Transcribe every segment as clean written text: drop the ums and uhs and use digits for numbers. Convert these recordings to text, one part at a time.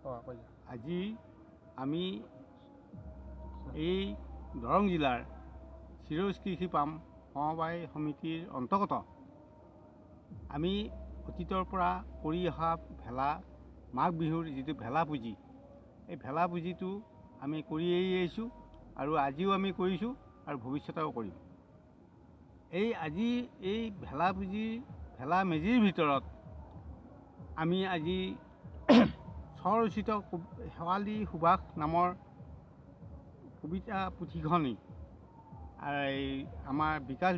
আজি আমি এই দৰং জিলাৰ চিৰজ কৃষি পাম সমবায় সমিতিৰ অন্তৰ্গত আমি অতীতৰ পৰা কৰি অহা ভেলা মাঘ বিহুৰ যিটো ভেলা পুজি, এই ভেলা পুজিটো আমি কৰি আহিছোঁ আৰু আজিও আমি কৰিছোঁ আৰু ভৱিষ্যতেও কৰিম। আজি এই ভেলা পুজি ভেলা মেজিৰ ভিতৰত আমি আজি স্বৰচিত শেৱালি সুভাষ নামৰ কবিতা পুথিখনি আমাৰ বিকাশ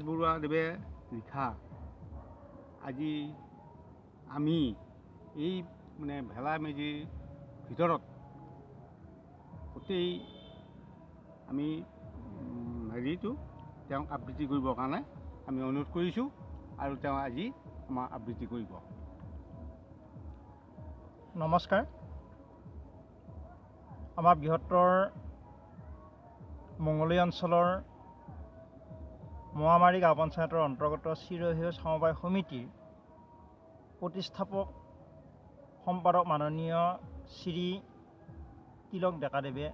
বৰুৱাদেৱে লিখা আজি আমি এই ভেলা মেজিৰ ভিতৰত গোটেই আমি তেওঁক আবৃত্তি কৰিবৰ কাৰণে আমি অনুৰোধ কৰিছোঁ আৰু তেওঁ আজি আমাৰ আবৃত্তি কৰিব। নমস্কাৰ। আমাৰ বৃহত্তৰ মঙলদৈ অঞ্চলৰ মোৱামাৰী গাঁও পঞ্চায়তৰ অন্তৰ্গত চিৰসেউজ সমবায় সমিতিৰ প্ৰতিষ্ঠাপক সম্পাদক মাননীয় শ্ৰী তিলক ডেকাদেৱে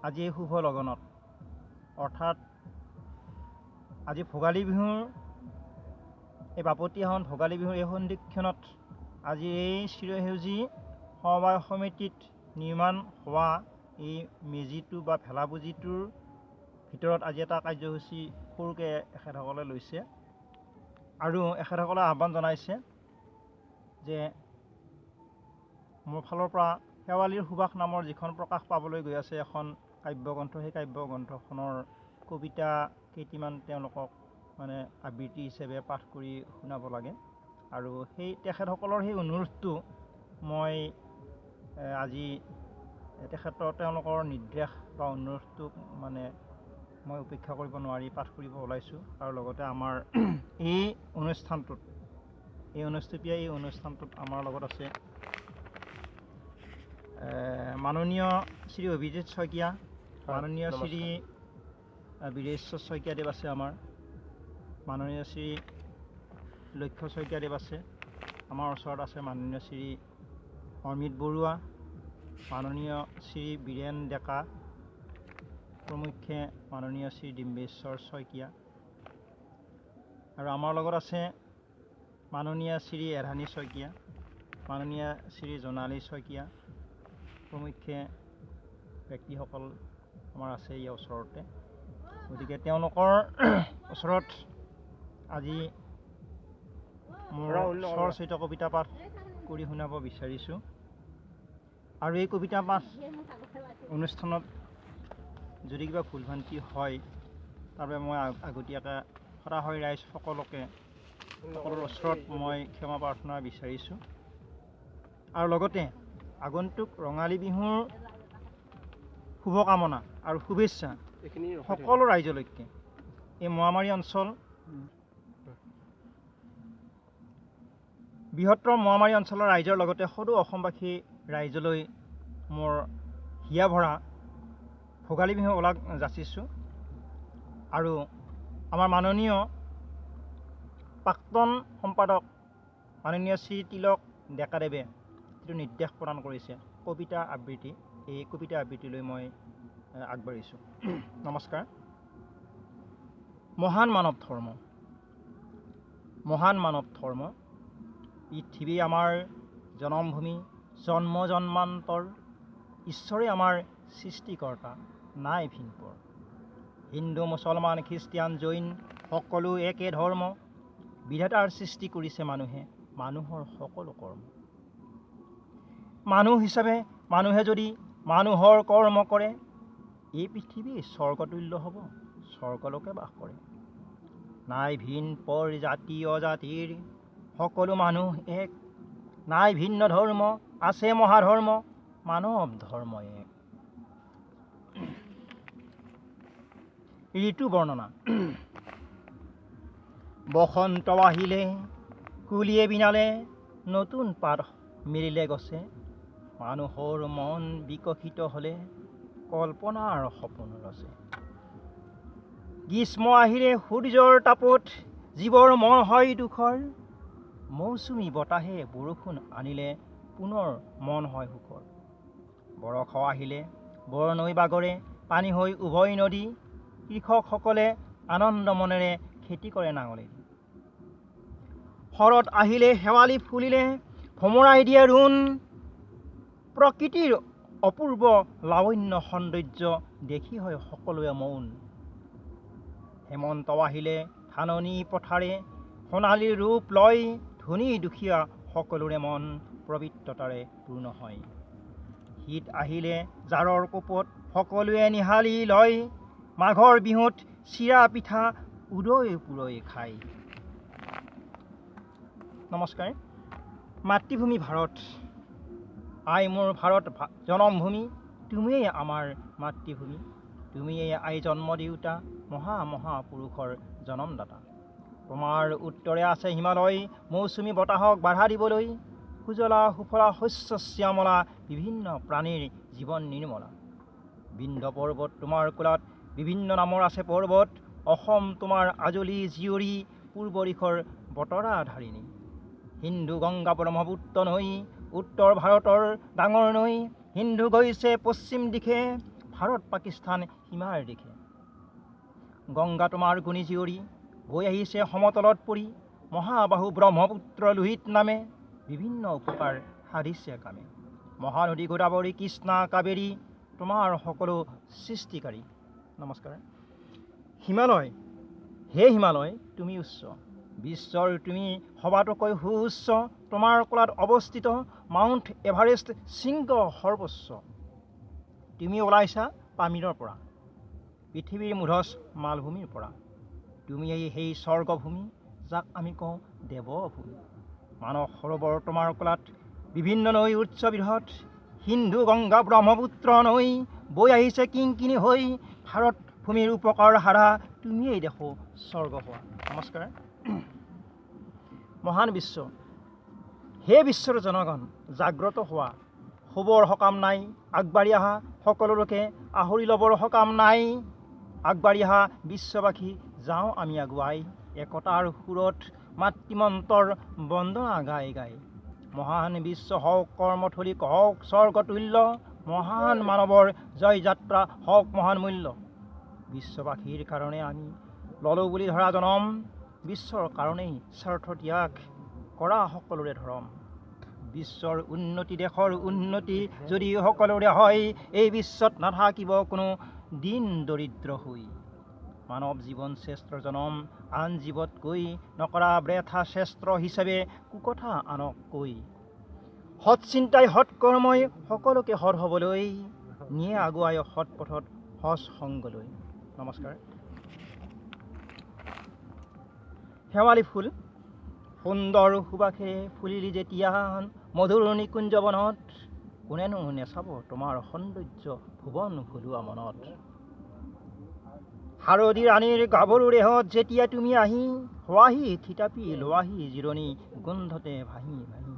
আজি এই শুভ লগনত অৰ্থাৎ আজি ভোগালী বিহুৰ এই বাপতিসাহোন ভোগালী বিহুৰ এই সন্ধিক্ষণত আজি এই চিৰসেউজী সমবায় সমিতিত নিৰ্মাণ হোৱা এই মেজিটো বা ভেলা পুজিটোৰ ভিতৰত আজি এটা কাৰ্যসূচী সৰুকৈ এখেতসকলে লৈছে আৰু এখেতসকলে আহ্বান জনাইছে যে মোৰ ফালৰ পৰা শেৱালিৰ সুভাষ নামৰ যিখন প্ৰকাশ পাবলৈ গৈ আছে এখন কাব্যগ্ৰন্থ, সেই কাব্যগ্ৰন্থখনৰ কবিতা কেইটিমান তেওঁলোকক আবৃত্তি হিচাপে পাঠ কৰি শুনাব লাগে আৰু সেই তেখেতসকলৰ সেই অনুৰোধটো মই আজি তেওঁলোকৰ নিৰ্দেশ বা অনুৰোধটোক মই উপেক্ষা কৰিব নোৱাৰি পাঠ কৰিব ওলাইছোঁ আৰু লগতে আমাৰ এই অনুষ্ঠানটোত আমাৰ লগত আছে মাননীয় শ্ৰী অভিজিত শইকীয়া, মাননীয় শ্ৰী বীৰেশ্বৰ শইকীয়াদেৱ আছে, আমাৰ মাননীয় শ্ৰী লক্ষ্য শইকীয়াদেৱ আছে, আমাৰ ওচৰত আছে মাননীয় শ্ৰী অমিত বৰুৱা, মাননীয় শ্ৰী বীৰেন ডেকা প্ৰমুখ্যে মাননীয় শ্ৰী ডিম্বেশ্বৰ শইকীয়া আৰু আমাৰ লগত আছে মাননীয় শ্ৰী এৰাণী শইকীয়া, মাননীয় শ্ৰী জোনালী শইকীয়া প্ৰমুখ্যে ব্যক্তিসকল আমাৰ আছে ইয়াৰ ওচৰতে। গতিকে তেওঁলোকৰ ওচৰত আজি মোৰ স্বৰচিত কবিতা পাঠ কৰি শুনাব বিচাৰিছোঁ আৰু এই কবিতা পাঠ অনুষ্ঠানত যদি কিবা ভুল ভ্ৰান্তি হয় তাৰ বাবে মই আগতীয়াকৈ সৰাসৰি ৰাইজ সকলোৰ ওচৰত মই ক্ষমা প্ৰাৰ্থনা বিচাৰিছোঁ আৰু লগতে আগন্তুক ৰঙালী বিহুৰ শুভকামনা আৰু শুভেচ্ছা সকলো ৰাইজলৈকে এই মোৱামাৰী অঞ্চল বৃহত্তৰ মোৱামাৰী অঞ্চলৰ ৰাইজৰ লগতে সদৌ অসমবাসী ৰাইজলৈ মোৰ হিয়া ভৰা ভোগালী বিহু ওলাগ যাচিছোঁ আৰু আমাৰ মাননীয় প্ৰাক্তন সম্পাদক মাননীয় শ্ৰী তিলক ডেকাদেৱে যিটো নিৰ্দেশ প্ৰদান কৰিছে কবিতা আবৃত্তি, এই কবিতা আবৃত্তিলৈ মই আগবাঢ়িছোঁ। নমস্কাৰ। মহান মানৱ ধৰ্ম পৃথিৱী আমাৰ জনমভূমি, জন্ম জন্মান্তৰ ঈশ্বৰে আমাৰ সৃষ্টিকৰ্তা, নাই ভিনপৰ। হিন্দু মুছলমান খ্ৰীষ্টিয়ান জৈন সকলো একে ধৰ্ম, বিধাতাৰ সৃষ্টি কৰিছে মানুহে মানুহৰ সকলো কৰ্ম। মানুহ হিচাপে মানুহে যদি মানুহৰ কৰ্ম কৰে, এই পৃথিৱী স্বৰ্গতুল্য হ'ব, স্বৰ্গলোকে বাস কৰে। নাই ভিন পৰ জাতি অজাতিৰ, সকলো মানুহ এক, নাই ভিন্ন ধৰ্ম, আছে মহাধৰ্ম, মানৱ ধৰ্ম এক। ঋতু বৰ্ণনা। বসন্ত আহিলে কুলিয়ে বিনালে, নতুন পাত মেলিলে গছে, মানুহৰ মন বিকশিত হ'লে কল্পনাৰ সপোন ৰচে। গ্ৰীষ্ম আহিলে সূৰ্যৰ তাপত জীৱৰ মন হয় দুখৰ, মৌচুমী বতাহে বৰষুণ আনিলে পুনৰ মন হয় সুখৰ। বৰষা আহিলে বৰনৈ বাগৰে পানী হৈ উভৈ নদী। কৃষকসকলে আনন্দ মনেৰে খেতি কৰে নাঙলেদি। শৰৎ আহিলে শেৱালি ফুলিলে ভমৰাই দিয়ে ৰুণ। প্ৰকৃতিৰ অপূৰ্ব লাৱণ্য সৌন্দৰ্য দেখি হয় সকলোৱে মৌন। হেমন্ত আহিলে ধাননি পথাৰে সোণালী ৰূপ লয়। ধনী দুখীয়া সকলোৰে মন পবিত্ৰতাৰে পূৰ্ণ হয়। শীত আহিলে জাৰৰ কোপত সকলোৱে নিহালি লয়। মাঘৰ বিহুত চিৰা পিঠা উদৈ পুৰৈ খায়। নমস্কাৰ। মাতৃভূমি ভাৰত, আই মোৰ ভাৰত জনমভূমি। তুমিয়েই আমাৰ মাতৃভূমি, তুমিয়েই আই জন্ম দিওঁতা, মহাপুৰুষৰ জনমদাতা। তোমাৰ উত্তৰে আছে হিমালয়, মৌচুমী বতাহক বাধা দিবলৈ। সুজলা সুফলা শস্য শ্যামলা, বিভিন্ন প্ৰাণীৰ জীৱন নিৰ্মলা। বিন্ধ্য পৰ্বত তোমাৰ কোলাত, বিভিন্ন নামৰ আছে পৰ্বত। অসম তোমাৰ আজলি জীয়ৰী, পূৰ্ব দিশৰ বতৰা ধাৰিণী। সিন্ধু গংগা ব্ৰহ্মপুত্ৰ নৈ, উত্তৰ ভাৰতৰ ডাঙৰ নৈ। সিন্ধু গৈছে পশ্চিম দিশে, ভাৰত পাকিস্তান সীমাৰ দিশে। গংগা তোমাৰ গুণী জীয়ৰী, বৈ আহিছে সমতলত পৰি। মহাবাহু ব্ৰহ্মপুত্ৰ লোহিত নামে, বিভিন্ন উপকাৰ সাধিছে কামে। মহানদী গোদাবৰী কৃষ্ণা কাবেৰী, তোমাৰ সকলো সৃষ্টিকাৰী। নমস্কাৰ। হিমালয়, হে হিমালয় তুমি উচ্চ, বিশ্বৰ তুমি সবাতোকৈ সুউচ্চ। তোমাৰ কোলাত অৱস্থিত মাউণ্ট এভাৰেষ্ট শৃংগ সৰ্বোচ্চ। তুমি ওলাইছা পামিৰৰ পৰা, পৃথিৱীৰ মুধচ মালভূমিৰ পৰা। তুমিয়েই সেই স্বৰ্গভূমি, যাক আমি কওঁ দেৱভূমি। মানস সৰোবৰ তোমাৰ কোলাত, বিভিন্ন নৈ উচ্চ বৃহৎ। সিন্ধু গংগা ব্ৰহ্মপুত্ৰ নৈ, বৈ আহিছে কিংকিণী হৈ। ভাৰত ভূমিৰ উপকাৰ সাধা, তুমিয়েই দেখো স্বৰ্গ হোৱা। নমস্কাৰ। মহান বিশ্ব, হে বিশ্বৰ জনগণ জাগ্ৰত হোৱা। শুবৰ সকাম নাই, আগবাঢ়ি অহা সকলো লোকে আহৰি ল'বৰ সকাম নাই। আগবাঢ়ি অহা বিশ্ববাসী যাওঁ আমি আগুৱাই, একতাৰ সুৰত মাতৃমন্ত্ৰৰ বন্দনা গাই গাই। মহান বিশ্ব হওক কৰ্মথলী, হওক স্বৰ্গতুল্য। মহান মানৱৰ জয় যাত্ৰা হওক মহান মূল্য। বিশ্ববাসীৰ কাৰণে আমি ল'লো বুলি ধৰা জনম, বিশ্বৰ কাৰণেই স্বাৰ্থ ত্যাগ কৰা সকলোৰে ধৰম। বিশ্বৰ উন্নতি, দেশৰ উন্নতি যদি সকলোৰে হয়, এই বিশ্বত নাথাকিব কোনো দিন দৰিদ্ৰ হৈ। মানৱ জীৱন শ্ৰেষ্ঠ জনম, আন জীৱতকৈ নকৰা বৃথা শ্ৰেষ্ঠ হিচাপে কুকথা আনক কৈ। সৎ চিন্তাই সৎ কৰ্মই সকলোকে সৎ হ'বলৈ নিয়ে আগুৱাই সৎ পথত সৎ সংগলৈ। নমস্কাৰ। শেৱালি ফুল সুন্দৰ সুবাসেৰে ফুলিলি যেতিয়া মধুৰ নিকুঞ্জ বনত। কোনেনো নেচাব তোমাৰ সৌন্দৰ্য ভুৱন ভুলোৱা মনত। হাৰদী ৰাণীৰ গাভৰু দেহত যেতিয়া তুমি আহি, হোৱাহি থিতাপি লোৱাহি জিৰণি গোন্ধতে ভাহি ভাহি।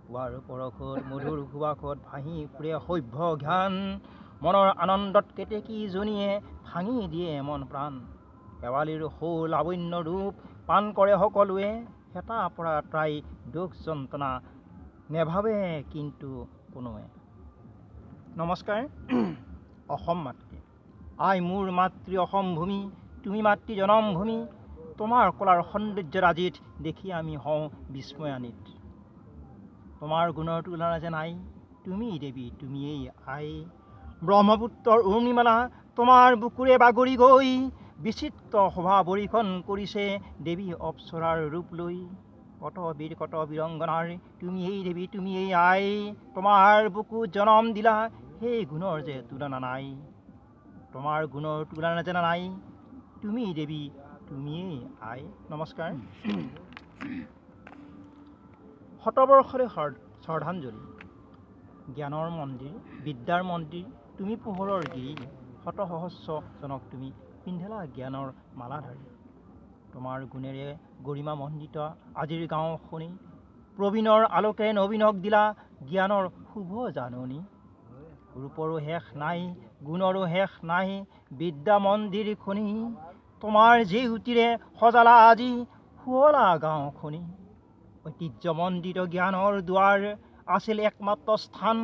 পুৱাৰ পৰশত মধুৰ সুবাসত ভাহি ফুৰে সভ্য জ্ঞান। মনৰ আনন্দত কেতেকী জনীয়ে ভাঙি দিয়ে মন প্ৰাণ। শেৱালিৰ সৌ লাৱণ্য ৰূপ পান কৰে সকলোৱে, হেতা পৰা ত্ৰাই দুখ যন্ত্ৰণা নেভাবে কিন্তু কোনোৱে। নমস্কাৰ। অসম মাতৃ, আই মোৰ মাতৃ অসম ভূমি। তুমি মাতৃ জনমভূমি, তোমাৰ কোলাৰ সৌন্দৰ্যৰাজিত দেখি আমি হওঁ বিস্ময়ান্বিত। তোমাৰ গুণৰ তুলনা যে নাই, তুমি দেৱী তুমিয়েই আই। ব্ৰহ্মপুত্ৰৰ উৰ্মিমালা তোমাৰ বুকুৰে বাগৰি গৈ। বিচিত্ৰ শোভা বৰীখন কৰিছে দেৱী অপ্সৰাৰ ৰূপ লৈ। কত বীৰ কত বীৰংগনাৰ তুমিয়েই দেৱী তুমিয়েই আই। তোমাৰ বুকু জনম দিলা, সেই গুণৰ যে তুলনা নাই। তোমাৰ গুণৰ তুলনা যে নাই, তুমি দেৱী তুমিয়েই আই। নমস্কাৰ। শতবৰ্ষৰে শ্ৰদ্ধাঞ্জলি। জ্ঞানৰ মন্দিৰ, বিদ্যাৰ মন্দিৰ, তুমি পোহৰৰ গিৰি। শত সহস্ৰ জনক তুমি পিন্ধিলা জ্ঞানৰ মালাধাৰী। তোমাৰ গুণেৰে গৰিমা মণ্ডিত আজিৰ গাঁও শুনি। প্ৰবীণৰ আলোকে নবীনক দিলা জ্ঞানৰ শুভ জাননী। ৰূপৰো শেষ নাই, গুণৰো শেষ নাই, বিদ্যা মন্দিৰ খুনি। তোমাৰ জেউতিৰে সজালা আজি শুৱলা গাঁওখনি। ঐতিহ্যমণ্ডিত জ্ঞানৰ দুৱাৰ আছিল একমাত্ৰ স্থান।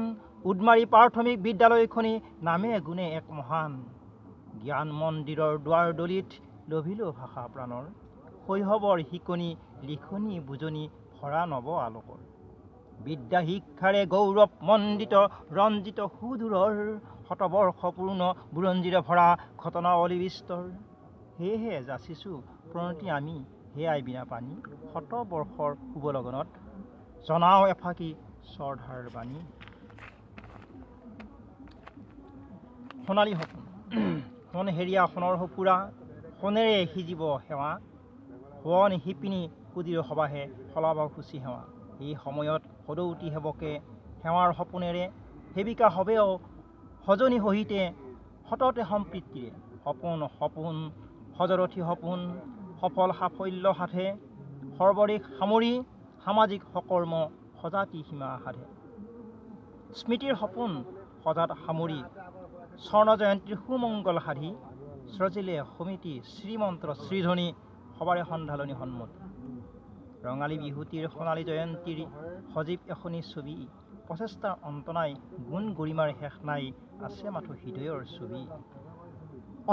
উদমাৰী প্ৰাথমিক বিদ্যালয়খনি নামে গুণে এক মহান। জ্ঞান মন্দিৰৰ দুৱাৰ দলিত লভিলো ভাষা প্ৰাণৰ। শৈশৱৰ শিকনি লিখনি বুজনি ভৰা নৱ আলোকৰ। বিদ্যা শিক্ষাৰে গৌৰৱ মণ্ডিত ৰঞ্জিত সুদূৰৰ। শতবৰ্ষপূৰ্ণ বুৰঞ্জীৰে ভৰা ঘটনাৱলী বিস্তৰ। সেয়েহে যাচিছোঁ প্ৰণতি আমি সেয়াই বিনা পানী। শতবৰ্ষৰ শুভ লগনত জনাও এফাকি শ্ৰদ্ধাৰ বাণী। সোণালী সপোন সোণ হেৰিয়া সোণৰ সঁফুৰা। সোণেৰে সিজিব সেৱা। সোণ শিপিনী সুদিৰ সবাহে সলাব খুচি সেৱা। এই সময়ত সদৌতি সেৱকে সেৱাৰ সপোনেৰে সেৱিকা হবেও সজনী সহিতে সততে সম্প্ৰীতিৰে। সপোন সপোন সজৰথী সপোন সফল সাফল্য সাধে। সৰ্বদিশ সামৰি সামাজিক সকৰ্ম সজাতি সীমা সাধে। স্মৃতিৰ সপোন সজাত সামৰি স্বৰ্ণ জয়ন্তীৰ সুমংগল সাধি। স্ৰজিলে সমিতি শ্ৰীমন্ত্ৰ শ্ৰীধ্বনি সবাৰে সন্ধালনি সন্মতি। ৰঙালী বিহুতিৰ সোণালী জয়ন্তীৰ সজীৱ এখনি ছবি। প্ৰচেষ্টাৰ অন্ত নাই গুণ গৰিমাৰ শেষ নাই আছে মাথো হৃদয়ৰ ছবি।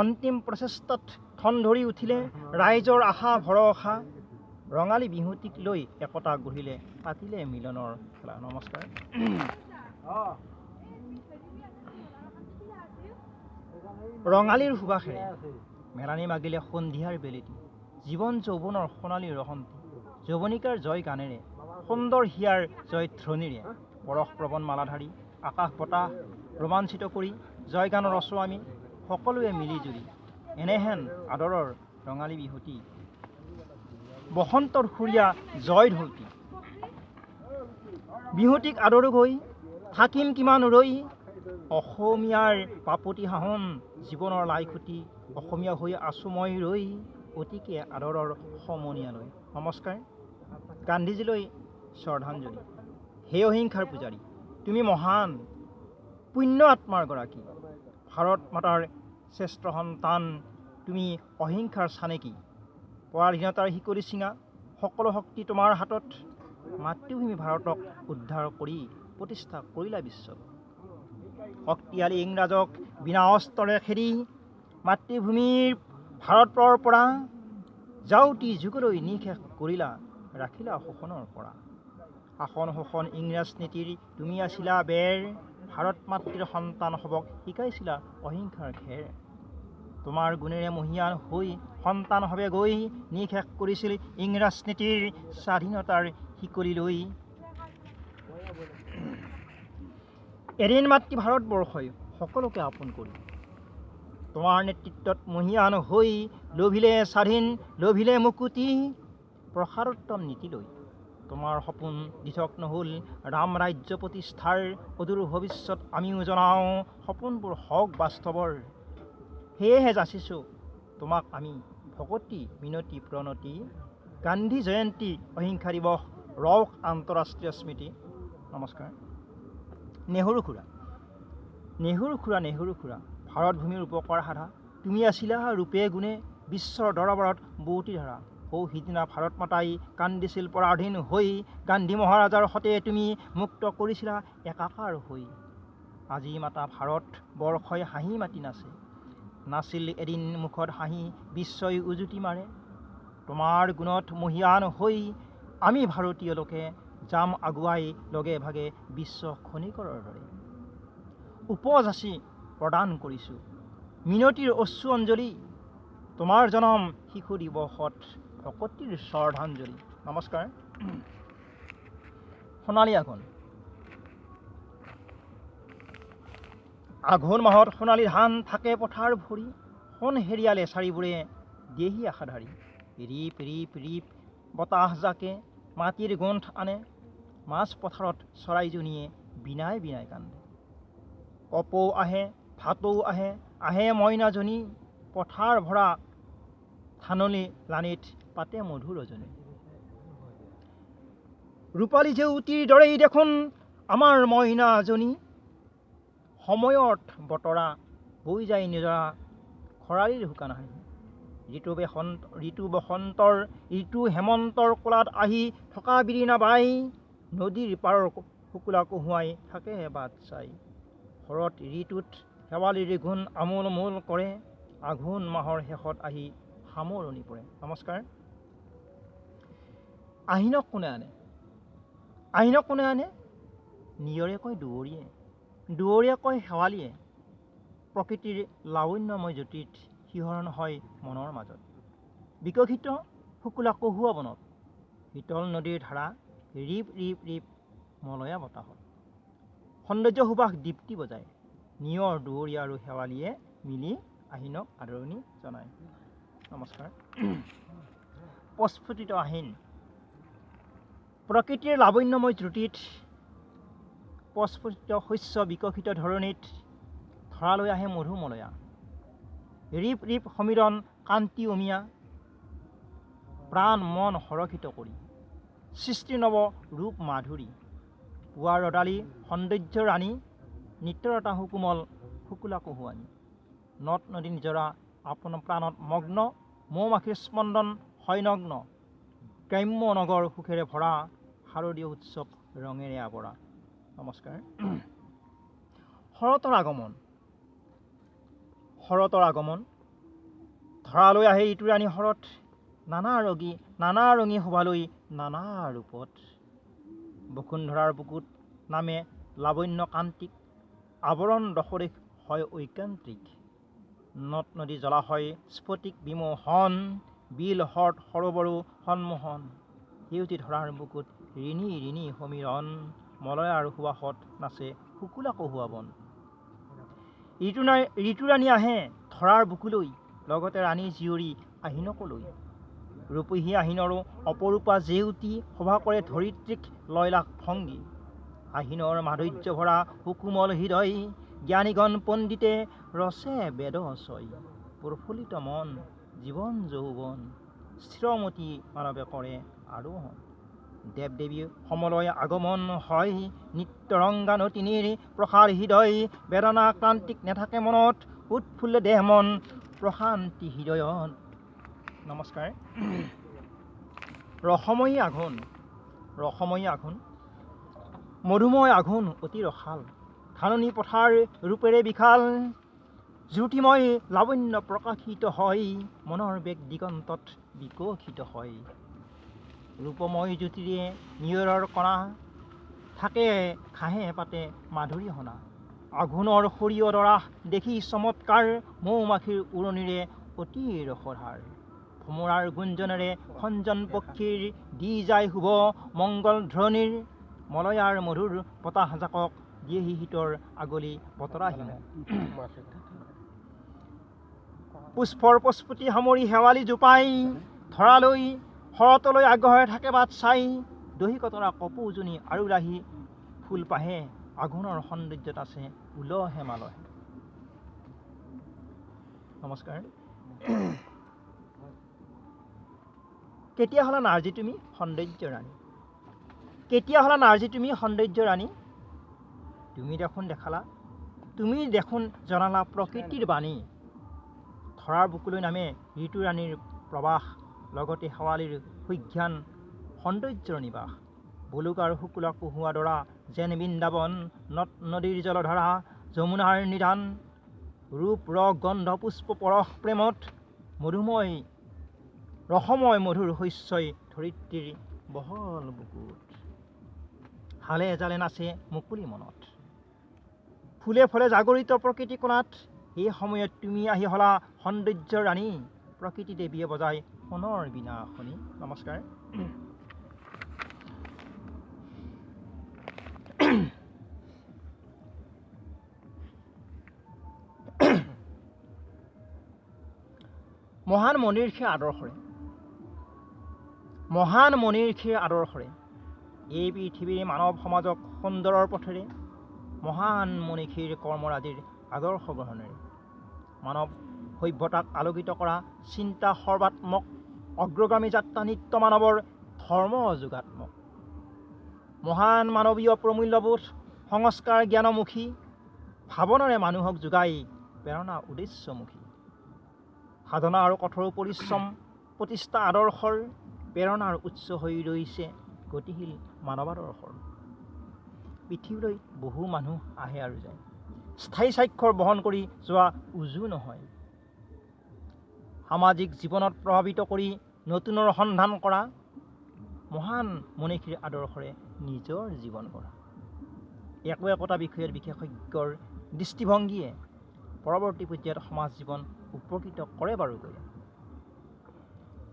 অন্তিম প্ৰচেষ্টাত ঠন ধৰি উঠিলে ৰাইজৰ আশা ভৰসা। ৰঙালী বিহুতিক লৈ একতা গঢ়িলে পাতিলে মিলনৰ খেলা। নমস্কাৰ। ৰঙালীৰ সুবাসেৰে মেলানী মাগিলে সন্ধিয়াৰ বেলিটি। জীৱন যৌৱনৰ সোণালী ৰহন্তি। যৌৱনিকাৰ জয় গানেৰে সুন্দৰ হিয়াৰ জয় ধ্বনিৰে। পৰশ প্ৰৱণ মালাধাৰী আকাশ বতাহ ৰোমাঞ্চিত কৰি জয় গান ৰচো আমি সকলোৱে মিলি জুলি। এনেহেন আদৰৰ ৰঙালী বিহুটি বসন্তৰ সুৰীয়া জয় ঢৌতি। বিহুটিক আদৰো গৈ থাকিম কিমান ৰৈ। অসমীয়াৰ বাপতি সাহোন জীৱনৰ লাইখুটি। অসমীয়া হৈ আছো মই ৰৈ অতিকে আদৰৰ সমনীয়ালৈ। নমস্কাৰ। গান্ধীজীলৈ শ্ৰদ্ধাঞ্জলি। হে অহিংসাৰ পূজাৰী তুমি মহান পুণ্য আত্মাৰ গৰাকী। ভাৰত মাতাৰ শ্ৰেষ্ঠ সন্তান তুমি অহিংসাৰ চানেকি। পৰাধীনতাৰ শিকলি চিঙা সকলো শক্তি তোমাৰ হাতত। মাতৃভূমি ভাৰতক উদ্ধাৰ কৰি প্ৰতিষ্ঠা কৰিলা বিশ্বত। শক্তিশালী ইংৰাজক বিনা অস্ত্ৰৰে খেদি মাতৃভূমিৰ ভাৰতৰ পৰা যাউতি যুগলৈ নিশেষ কৰিলা ৰাখিলা শোষণৰ পৰা। শাসন শোষণ ইংৰাজ নীতিৰ তুমি আছিলা বেৰ। ভাৰত মাতৃৰ সন্তান হ'বক শিকাইছিলা অহিংসাৰ খেৰ। তোমাৰ গুণেৰে মহিয়ান হৈ সন্তান হবে গৈ নিশেষ কৰিছিল ইংৰাজ নীতিৰ স্বাধীনতাৰ শিকলি লৈ। এদিন মাতৃ ভাৰতবৰ্ষই সকলোকে আপোন কৰি তোমাৰ নেতৃত্বত মহিয়ান হৈ লভিলে স্বাধীন লভিলে মুকুতি। প্ৰসাৰোত্তম নীতি লৈ তোমাৰ সপোন দিঠক নহ'ল ৰাম ৰাজ্য প্ৰতিষ্ঠাৰ। অদূৰ ভৱিষ্যত আমিও জনাওঁ সপোনবোৰ হওক বাস্তৱৰ। সেয়েহে যাচিছোঁ তোমাক আমি ভকতি মিনতি প্ৰণতি। গান্ধী জয়ন্তী অহিংসা দিৱস ৰওক আন্তঃৰাষ্ট্ৰীয় স্মৃতি। নমস্কাৰ। নেহৰু খুৰা নেহৰু খুৰা নেহৰু খুৰা ভাৰত ভূমিৰ উপকাৰ সাধা। তুমি আছিলা ৰূপে গুণে বিশ্বৰ দৰবাৰত বুৱতী ধাৰা। সৌ সিদিনা ভাৰত মাতাই কান্দিছিল পৰাধীন হৈ। গান্ধী মহাৰাজাৰ সতে তুমি মুক্ত কৰিছিলা একাকাৰ হৈ। আজি মাতা ভাৰত বৰ্ষই হাঁহি মাতি নাচে। নাছিল এদিন মুখত হাঁহি বিশ্বই উজুতি মাৰে। তোমাৰ গুণত মহিয়ান হৈ আমি ভাৰতীয় লোকে যাম আগুৱাই লগে ভাগে বিশ্ব খনিকৰৰ দৰে। উপযাচি প্ৰদান কৰিছোঁ মিনতিৰ অশ্ৰু অঞ্জলি। তোমাৰ জনম শিশু দিৱসত ভকতিৰ শ্ৰদ্ধাঞ্জলি। নমস্কাৰ। সোণালী আঘোণ আঘোণ মাহত সোণালী ধান থাকে পথাৰ ভৰি। সোণ হেৰিয়ালে চাৰিবোৰে দেহি আশাধাৰী। ৰিপ ৰিপ ৰিপ বতাহ জাকে মাটিৰ গোন্ধ আনে। মাছ পথাৰত চৰাইজনীয়ে বিনাই বিনাই কান্দে। কপৌ আহে ভাটৌ আহে আহে মইনাজনী। পথাৰ ভৰা ধাননি লানিত পাতে মধুৰ ৰজনী। ৰূপালী জেউতিৰ দৰেই দেখোন আমাৰ মইনাজনী। সময়ত বতৰা বৈ যায় নিজৰা খৰালিৰ শুকান হাঁহি। ঋতু বসন্তৰ ঋতু হেমন্তৰ কোলাত আহি থকা বিৰিণা বাই নদীৰ পাৰৰ শুকুলা কহুৱাই থাকে বাট চাই শৰৎ ঋতুত শেৱালিৰ গুণ আমোল মোল কৰে আঘোণ মাহৰ শেষত আহি সামৰণি পৰে। নমস্কাৰ। আহিনক কোনে আনে? আহিনক কোনে আনে? নিয়ৰে কয় দুৱৰীয়ে, দুৱৰীয়ে কয় শেৱালিয়ে। প্ৰকৃতিৰ লাৱণ্যময় জ্যোতিত শিহৰণ হয় মনৰ মাজত। বিকশিত শুকুলা কহুৱা বনত শীতল নদীৰ ধাৰা ৰিপ ৰিপ ৰিপ মলয়া বতাহত সৌন্দৰ্য সুবাস দীপ্তি বজায়। নিয়ৰ দুৱৰী আৰু শেৱালিয়ে মিলি আহিনক আদৰণি জনায়। নমস্কাৰ। প্ৰস্ফুটিত আহিন। প্ৰকৃতিৰ লাৱণ্যময় জ্যোতিত প্ৰস্ফুটিত শস্য বিকশিত ধৰণীত ধৰালৈ আহে মধুমলয়া। ৰিপ ৰিপ সমীৰণ কান্তি অমিয়া প্ৰাণ মন সৰসিত কৰি সৃষ্টি নৱ ৰূপ মাধুৰী। পুৱাৰ ৰদালি সৌন্দৰ্য ৰাণী নিত্যৰতা সুকোমল শুকুলা কহুৱানী। নদ নদী নিজৰা আপোন প্ৰাণত মগ্ন মৌ-মাখিৰ স্পন্দন হয় নগ্ন। গ্ৰাম্য নগৰ সুখেৰে ভৰা শাৰদীয় উৎসৱ ৰঙেৰে আৱৰা। নমস্কাৰ। শৰতৰ আগমন। শৰতৰ আগমন ধৰালৈ আহে ঋতুৰাণী শৰৎ নানা ৰঙী শোভালৈ নানা ৰূপত। বসুন্ধৰাৰ বুকুত নামে লাৱণ্য কান্তিক আৱৰণ দশদেশ হয় ঐকান্তিক। নদ নদী জলাশয় স্ফটিক বিমোহন বিল হ্ৰদ সৰোবৰো সন্মোহন। সেউজী ধৰাৰ বুকুত ঋণী ঋণী সমীৰণ মলয়াৰ সুবাসত নাচে শুকুলা কহুৱা বন। ঋতুৰাণী আহে ধৰাৰ বুকুলৈ লগতে ৰাণী জীয়ৰী আহিনকলৈ। ৰূপহী আহিনৰো অপৰূপা জেউতি শোভা কৰে ধৰিত্ৰীক লয়লাস ভংগী। আহিনৰ মাধুৰ্য ভৰা সুকোমল হৃদয় জ্ঞানীগণ পণ্ডিতে ৰচে বেদ ছয়। প্ৰফুল্লিত মন জীৱন যৌৱন স্থিৰমতি মানৱে কৰে আৰোহণ। দেৱ দেৱী সমলয় আগমন হয় নিত্যৰংগা নতিনীৰ প্ৰসাৰ হৃদয়। বেদনা ক্ৰান্তিক নেথাকে মনত উৎফুল্ল দেহ মন প্ৰশান্তি হৃদয়ত। নমস্কাৰ। ৰসময়ী আঘোণ। ৰসময়ী আঘোণ মধুময় আঘোণ অতি ৰসাল। ধাননি পথাৰ ৰূপেৰে বিশাল জ্যোতিময় লাৱণ্য প্ৰকাশিত হয় মনৰ বেগ দিগন্তত বিকশিত হয়। ৰূপময় জ্যোতিৰে নিয়ৰৰ কণা থাকে ঘাঁহে পাতে মাধুৰী সনা। আঘোণৰ সৰিয় দৰা দেখি চমৎকাৰ মৌ-মাখিৰ উৰণিৰে অতি ৰসধাৰ। ভোমোৰাৰ গুঞ্জনেৰে খঞ্জন পক্ষীৰ দি যায় শুভ মংগল ধ্বনিৰ। মলয়াৰ মধুৰ বতাহ জাকক দিয়েহি শীতৰ আগলি বতৰা হিম। পুষ্পৰ প্ৰস্ফুটি সামৰি শেৱালি জোপাই ধৰালৈ শৰতলৈ আগ্ৰহেৰে থাকে বাট চাই। দহি কতৰা কপৌজনী আৰু ৰাহি ফুল পাহে আঘোণৰ সৌন্দৰ্যত আছে উলহে মালহে। নমস্কাৰ। কেতিয়া হ'লা নাৰ্জী তুমি সৌন্দৰ্য ৰাণী? কেতিয়া হ'লা নাৰ্জী তুমি সৌন্দৰ্য ৰাণী? তুমি দেখোন দেখালা তুমি দেখোন জনালা প্ৰকৃতিৰ বাণী। ধৰাৰ বুকুলৈ নামে ঋতুৰাণীৰ প্ৰবাস লগতে শেৱালিৰ সুজ্ঞান সৌন্দৰ্যৰ নিবাস। বলুকাৰ শুকুলা কহুৱা দৰা যেন বৃন্দাবন নদ নদীৰ জলধাৰা যমুনাৰ নিধান। ৰূপ ৰস গন্ধ পুষ্প পৰশ প্ৰেমত মধুময় ৰসময় মধুৰ শস্যই ধৰিত্ৰীৰ বহল বুকুত। হালে জালে নাচে মুকলি মনত ফুলে ফলে জাগৰিত প্ৰকৃতি কোণাত। এই সময়ত তুমি আহি হলা সৌন্দৰ্য ৰাণী প্ৰকৃতি দেৱীয়ে বজায় সোণৰ বীণাখনি। নমস্কাৰ। মহান মনিৰ্ষীৰ আদৰ্শৰে মহান মনিৰ্ষীৰ আদৰ্শৰে এই পৃথিৱীৰ মানৱ সমাজক সুন্দৰৰ পথেৰে মহান মনীষীৰ কৰ্মৰাজিৰ আদৰ্শ গ্ৰহণেৰে মানৱ সভ্যতাক আলোকিত কৰা চিন্তা সৰ্বাত্মক অগ্ৰগামী যাত্ৰা নিত্য মানৱৰ ধৰ্ম যোগাত্মক। মহান মানৱীয় প্ৰমূল্যবোধ সংস্কাৰ জ্ঞানমুখী ভাৱনাৰে মানুহক যোগাই প্ৰেৰণা উদ্দেশ্যমুখী। সাধনা আৰু কঠোৰ পৰিশ্ৰম প্ৰতিষ্ঠা আদৰ্শৰ প্ৰেৰণাৰ উৎস হৈ ৰৈছে গতিশীল মানৱাদৰ্শৰ। পৃথিৱীলৈ বহু মানুহ আহে আৰু যায়, স্থায়ী স্বাক্ষৰ বহন কৰি যোৱা উজু নহয়। সামাজিক জীৱনত প্ৰভাৱিত কৰি নতুনৰ সন্ধান কৰা, মহান মনীষীৰ আদৰ্শৰে নিজৰ জীৱন গঢ়া। একো একোটা বিষয়ৰ বিশেষজ্ঞৰ দৃষ্টিভংগীয়ে পৰৱৰ্তী পৰ্যায়ত সমাজ জীৱন উপকৃত কৰে বাৰুকৈ।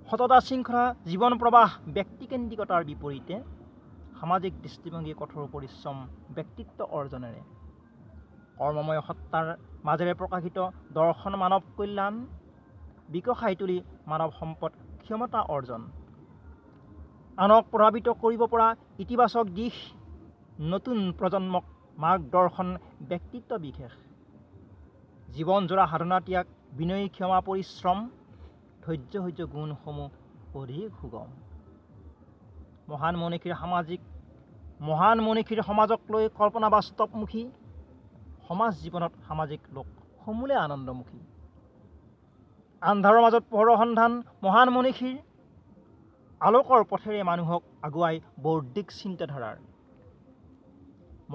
সততা শৃংখলা জীৱন প্ৰবাহ ব্যক্তিকেন্দ্ৰিকতাৰ বিপৰীতে সামাজিক দৃষ্টিভংগী কঠোৰ পৰিশ্ৰম ব্যক্তিত্ব অৰ্জনেৰে কৰ্মময় সত্তাৰ মাজেৰে প্ৰকাশিত দৰ্শন মানৱ কল্যাণ বিকশাই তুলি মানৱ সম্পদ ক্ষমতা অৰ্জন, আনক প্ৰভাৱিত কৰিব পৰা ইতিবাচক দিশ, নতুন প্ৰজন্মক মাৰ্গদৰ্শন ব্যক্তিত্ব বিশেষ, জীৱনজোৰা সাধনা ত্যাগ বিনয়ী ক্ষমা পৰিশ্ৰম ধৈৰ্য সহ্য গুণসমূহ অধিক সুগম। মহান মনীষীৰ সমাজক লৈ কল্পনা বাস্তৱমুখী, সমাজ জীৱনত সামাজিক লোক সমূলে আনন্দমুখী। আন্ধাৰৰ মাজত পোহৰৰ সন্ধান মহান মনীষীৰ, আলোকৰ পথেৰে মানুহক আগুৱাই বৌদ্ধিক চিন্তাধাৰাৰ।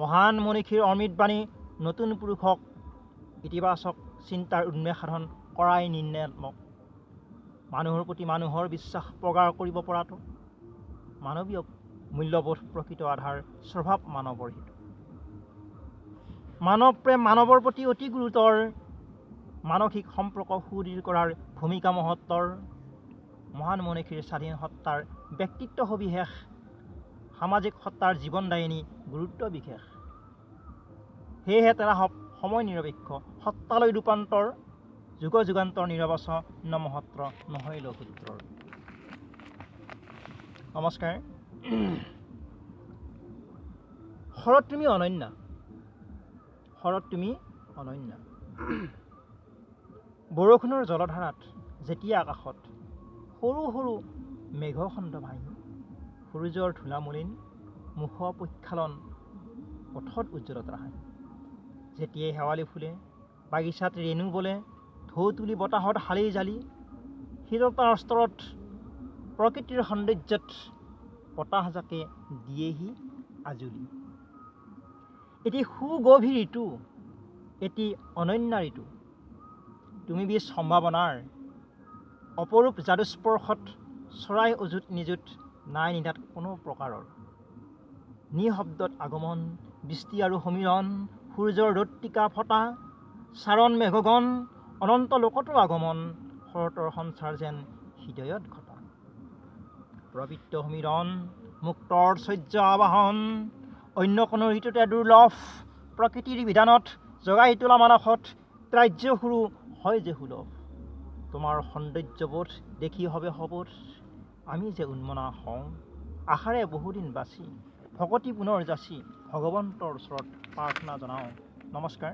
মহান মনীষীৰ অমৃতবাণী নতুন পুৰুষক ইতিবাচক চিন্তাৰ উন্মেষ সাধন কৰাই নিৰ্ণয়াত্মক। মানুহৰ প্ৰতি মানুহৰ বিশ্বাস প্ৰগাঢ় কৰিব পৰাটো মানৱীয় মূল্যবোধ প্ৰকৃত আধাৰ স্বভাৱ মানৱৰ হিত। মানৱ প্ৰেম মানৱৰ প্ৰতি অতি গুৰুতৰ, মানসিক সম্পৰ্ক সুদৃঢ় কৰাৰ ভূমিকা মহত্তৰ। মহান মনীষীৰ স্বাধীন সত্তাৰ ব্যক্তিত্ব সবিশেষ, সামাজিক সত্তাৰ জীৱনদায়িনী গুৰুত্ব বিশেষ। সেয়েহে তেৰা সময় নিৰপেক্ষ সত্তালৈ ৰূপান্তৰ, যুগ যুগান্তৰ নিৰৱচ্ছন্ন মহত্তৰ নহয় লঘুত্তৰ। নমস্কাৰ। শৰৎ তুমি অনন্যা, শৰৎ তুমি অনন্যা। বৰষুণৰ জলধাৰাত যেতিয়া আকাশত সৰু সৰু মেঘখণ্ড ভাঙি সূৰ্যৰ ধূলামলিন মুখ প্ৰক্ষালন পথত উজ্জ্বলতা হাঁহি, যেতিয়াই শেৱালি ফুলে বাগিচাত ৰেণু বলে ঢৌ তুলি বতাহত হালি জালি, শীতলতাৰ স্তৰত প্ৰকৃতিৰ সৌন্দৰ্যত বতাহজাকে দিয়েহি আজুলি। এটি সুগভীৰ ঋতু, এটি অনন্যা ঋতু। তুমি বীজ সম্ভাৱনাৰ অপৰূপ যাদুস্পৰ্শত, চৰাই অযুত নিযুত নাই নিদাত কোনো প্ৰকাৰৰ। নিঃশব্দত আগমন, বৃষ্টি আৰু সমীৰণ, সূৰ্যৰ ৰক্তিকা ফটা, চাৰণ মেঘগণ, অনন্ত লোকতো আগমন, শৰতৰ সঞ্চাৰ যেন হৃদয়ত ঘটা। প্ৰবৃত্ত সমীৰণ, মুক্তৰ ঐশ্বৰ্য আবাহন, অন্য কোনো ঋতুতে দুৰ্লভ, প্ৰকৃতিৰ বিধানত জগাই তোলা মানসত ত্ৰায্য সুৰো হয় যে সুলভ। তোমাৰ সৌন্দৰ্যবোধ দেখি হবে সবোধ, আমি যে উন্মনা হওঁ আশাৰে বহুদিন বাচি, ভকতি পুনৰ যাচি ভগৱন্তৰ ওচৰত প্ৰাৰ্থনা জনাওঁ। নমস্কাৰ।